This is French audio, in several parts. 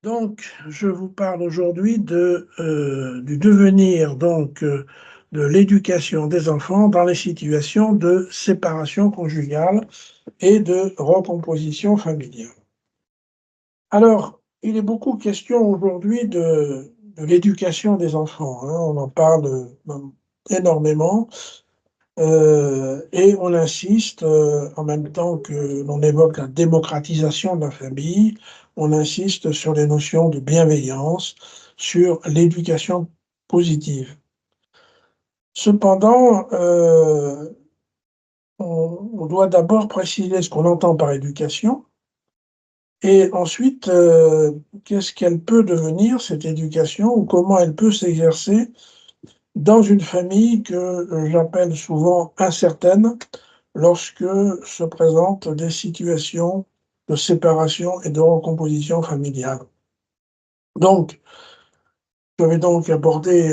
Donc, je vous parle aujourd'hui du devenir de l'éducation des enfants dans les situations de séparation conjugale et de recomposition familiale. Alors, il est beaucoup question aujourd'hui de l'éducation des enfants, hein. On en parle énormément et on insiste, en même temps que l'on évoque la démocratisation de la famille, on insiste sur les notions de bienveillance, sur l'éducation positive. Cependant, on doit d'abord préciser ce qu'on entend par éducation et ensuite, qu'est-ce qu'elle peut devenir cette éducation ou comment elle peut s'exercer dans une famille que j'appelle souvent incertaine lorsque se présentent des situations de séparation et de recomposition familiale. Donc, je vais donc aborder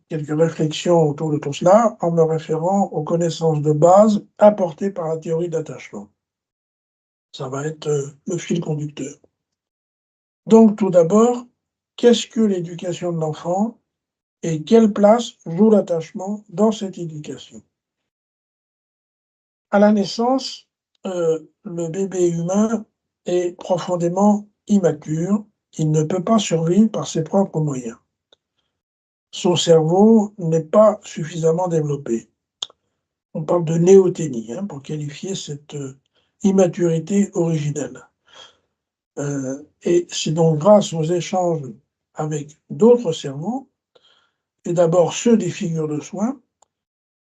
quelques réflexions autour de tout cela en me référant aux connaissances de base apportées par la théorie d'attachement. Ça va être le fil conducteur. Donc, tout d'abord, qu'est-ce que l'éducation de l'enfant et quelle place joue l'attachement dans cette éducation? À la naissance, le bébé humain est profondément immature. Il ne peut pas survivre par ses propres moyens. Son cerveau n'est pas suffisamment développé. On parle de néothénie, hein, pour qualifier cette immaturité originelle. Et c'est donc grâce aux échanges avec d'autres cerveaux, et d'abord ceux des figures de soins,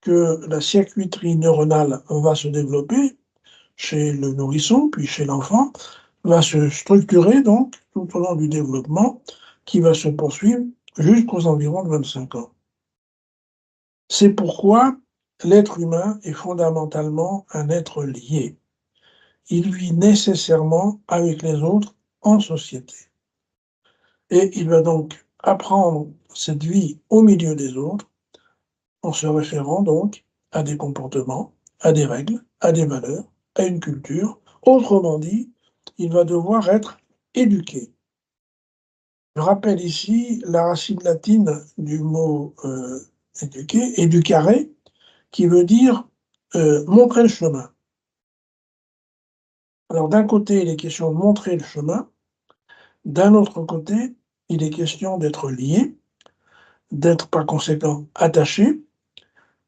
que la circuiterie neuronale va se développer chez le nourrisson, puis chez l'enfant, va se structurer donc tout au long du développement, qui va se poursuivre jusqu'aux environs de 25 ans. C'est pourquoi l'être humain est fondamentalement un être lié. Il vit nécessairement avec les autres en société. Et il va donc apprendre cette vie au milieu des autres en se référant donc à des comportements, à des règles, à des valeurs, à une culture. Autrement dit, il va devoir être éduqué. Je rappelle ici la racine latine du mot éduquer, educare, qui veut dire montrer le chemin. Alors d'un côté, il est question de montrer le chemin, d'un autre côté, il est question d'être lié, d'être par conséquent attaché,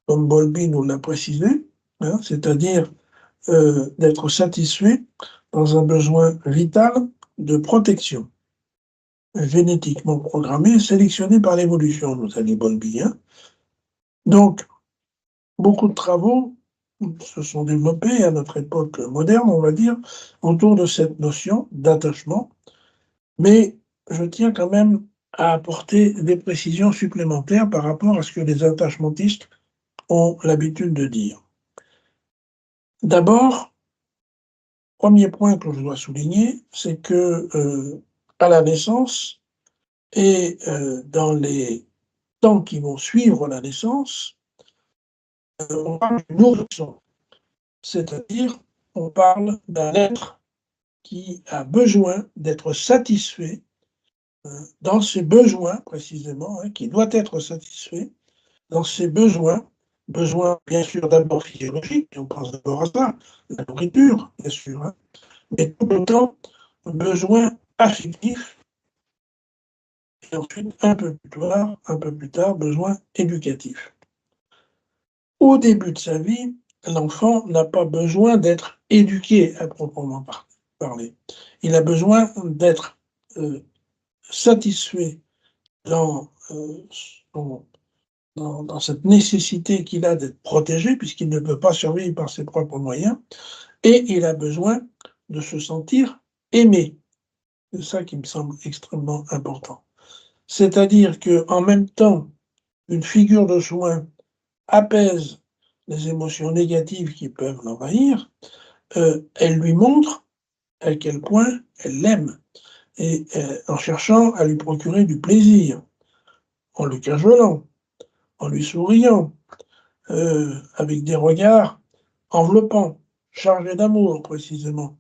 comme Bowlby nous l'a précisé, hein, c'est-à-dire d'être satisfait dans un besoin vital de protection, génétiquement programmé, sélectionné par l'évolution, nous a dit Bowlby, hein. Donc, beaucoup de travaux se sont développés à notre époque moderne, on va dire, autour de cette notion d'attachement, mais je tiens quand même à apporter des précisions supplémentaires par rapport à ce que les attachmentistes ont l'habitude de dire. D'abord, premier point que je dois souligner, c'est que à la naissance et dans les temps qui vont suivre la naissance, on parle du nourrisson, c'est-à-dire on parle d'un être qui a besoin d'être satisfait dans ses besoins précisément, hein, qui doit être satisfait dans ses besoins, besoins bien sûr d'abord physiologiques, et on pense d'abord à ça, la nourriture bien sûr, hein, mais tout autant besoins affectifs et ensuite un peu plus tard, besoins éducatifs. Au début de sa vie, l'enfant n'a pas besoin d'être éduqué à proprement parler. Il a besoin d'être satisfait dans, dans cette nécessité qu'il a d'être protégé, puisqu'il ne peut pas survivre par ses propres moyens, et il a besoin de se sentir aimé. C'est ça qui me semble extrêmement important. C'est-à-dire qu'en même temps, une figure de soin apaise les émotions négatives qui peuvent l'envahir, elle lui montre à quel point elle l'aime, et en cherchant à lui procurer du plaisir, en le cajolant, en lui souriant, avec des regards enveloppants, chargés d'amour précisément.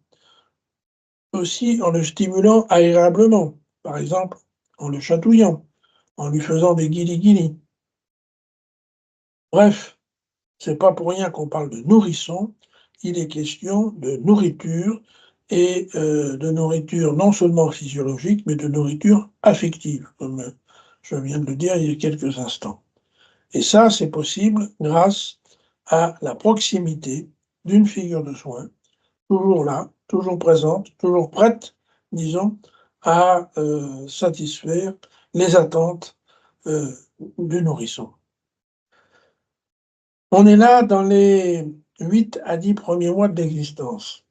aussi en le stimulant agréablement, par exemple en le chatouillant, en lui faisant des guilis-guilis. Bref, c'est pas pour rien qu'on parle de nourrisson, il est question de nourriture et de nourriture non seulement physiologique, mais de nourriture affective, comme je viens de le dire il y a quelques instants. Et ça, c'est possible grâce à la proximité d'une figure de soin, toujours là, toujours présente, toujours prête, disons, à satisfaire les attentes du nourrisson. On est là dans les 8 à 10 premiers mois d'existence.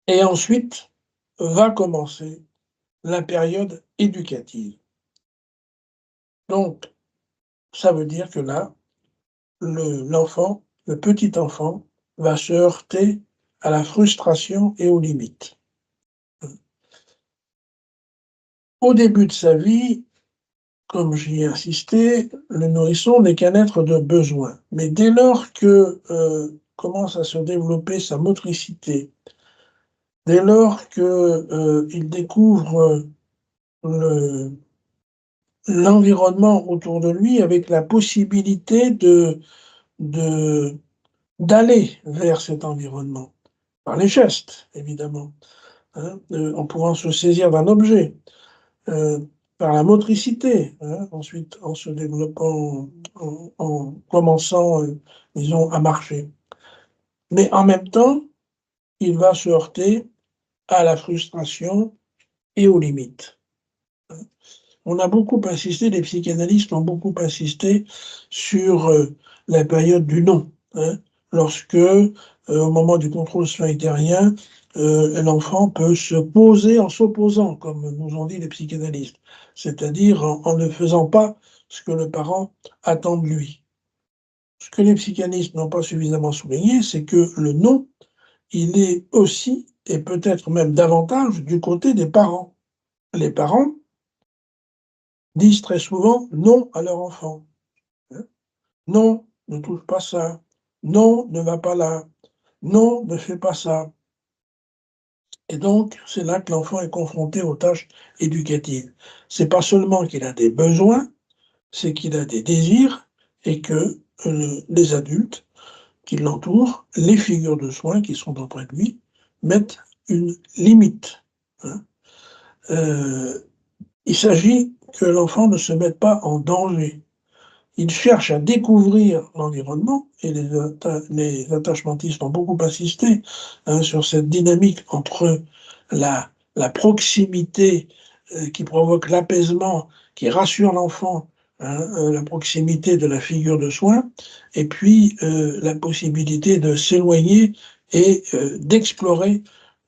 Et ensuite va commencer la période éducative. Donc, ça veut dire que là, l'enfant, le petit enfant, va se heurter à la frustration et aux limites. Au début de sa vie, comme j'y ai insisté, le nourrisson n'est qu'un être de besoin. Mais dès lors que commence à se développer sa motricité, dès lors qu'il découvre le l'environnement autour de lui avec la possibilité de d'aller vers cet environnement, par les gestes évidemment, hein, en pouvant se saisir d'un objet, par la motricité, hein, ensuite en se développant, en commençant, disons à marcher. Mais en même temps, il va se heurter à la frustration et aux limites. On a beaucoup insisté, les psychanalystes ont beaucoup insisté sur la période du non, hein, lorsque, au moment du contrôle sphinctérien, l'enfant peut se poser en s'opposant, comme nous ont dit les psychanalystes, c'est-à-dire en ne faisant pas ce que le parent attend de lui. Ce que les psychanalystes n'ont pas suffisamment souligné, c'est que le non, il est aussi, et peut-être même davantage, du côté des parents. Les parents disent très souvent non à leur enfant. Hein. Non, ne touche pas ça. Non, ne va pas là. Non, ne fais pas ça. Et donc, c'est là que l'enfant est confronté aux tâches éducatives. C'est pas seulement qu'il a des besoins, c'est qu'il a des désirs et que les adultes qui l'entourent, les figures de soins qui sont auprès de lui, mettent une limite. Hein. Il s'agit que l'enfant ne se mette pas en danger. Il cherche à découvrir l'environnement et les attachmentistes ont beaucoup insisté, hein, sur cette dynamique entre la proximité qui provoque l'apaisement, qui rassure l'enfant, hein, la proximité de la figure de soin, et puis la possibilité de s'éloigner et d'explorer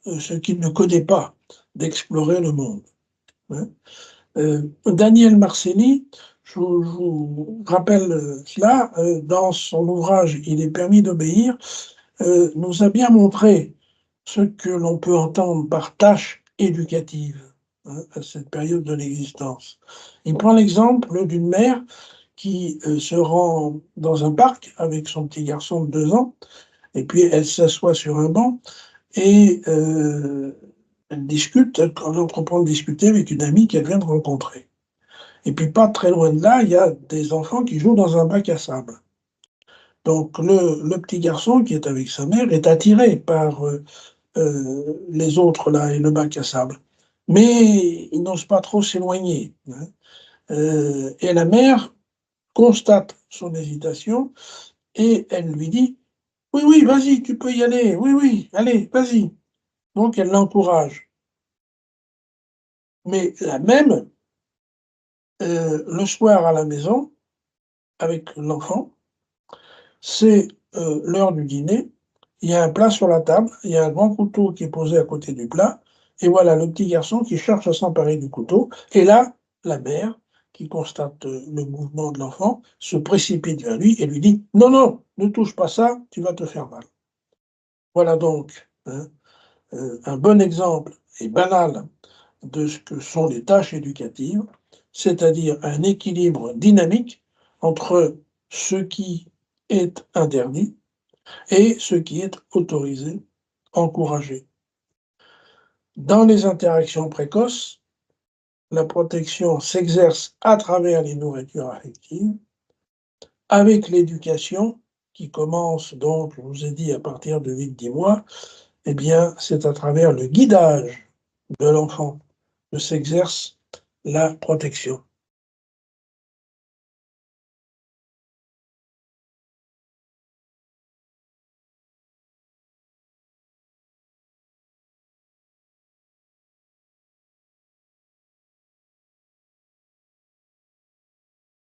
ce qu'il ne connaît pas, d'explorer le monde. Hein. Daniel Marcelli, je vous rappelle cela, dans son ouvrage Il est permis d'obéir, nous a bien montré ce que l'on peut entendre par tâche éducative, hein, à cette période de l'existence. Il prend l'exemple d'une mère qui se rend dans un parc avec son petit garçon de 2 ans, et puis elle s'assoit sur un banc et elle discute, elle entreprend de discuter avec une amie qu'elle vient de rencontrer. Et puis pas très loin de là, il y a des enfants qui jouent dans un bac à sable. Donc le petit garçon qui est avec sa mère est attiré par les autres là et le bac à sable. Mais il n'ose pas trop s'éloigner. Hein. Et la mère constate son hésitation et elle lui dit: «Oui, oui, vas-y, tu peux y aller. Oui, oui, allez, vas-y». Donc elle l'encourage. Mais la même, le soir à la maison, avec l'enfant, c'est l'heure du dîner, il y a un plat sur la table, il y a un grand couteau qui est posé à côté du plat, et voilà le petit garçon qui cherche à s'emparer du couteau, et là, la mère, qui constate le mouvement de l'enfant, se précipite vers lui et lui dit: «Non, non, ne touche pas ça, tu vas te faire mal». Voilà donc, hein, un bon exemple et banal de ce que sont les tâches éducatives, c'est-à-dire un équilibre dynamique entre ce qui est interdit et ce qui est autorisé, encouragé. Dans les interactions précoces, la protection s'exerce à travers les nourritures affectives, avec l'éducation, qui commence donc, je vous ai dit, à partir de 8-10 mois, eh bien, c'est à travers le guidage de l'enfant que s'exerce la protection.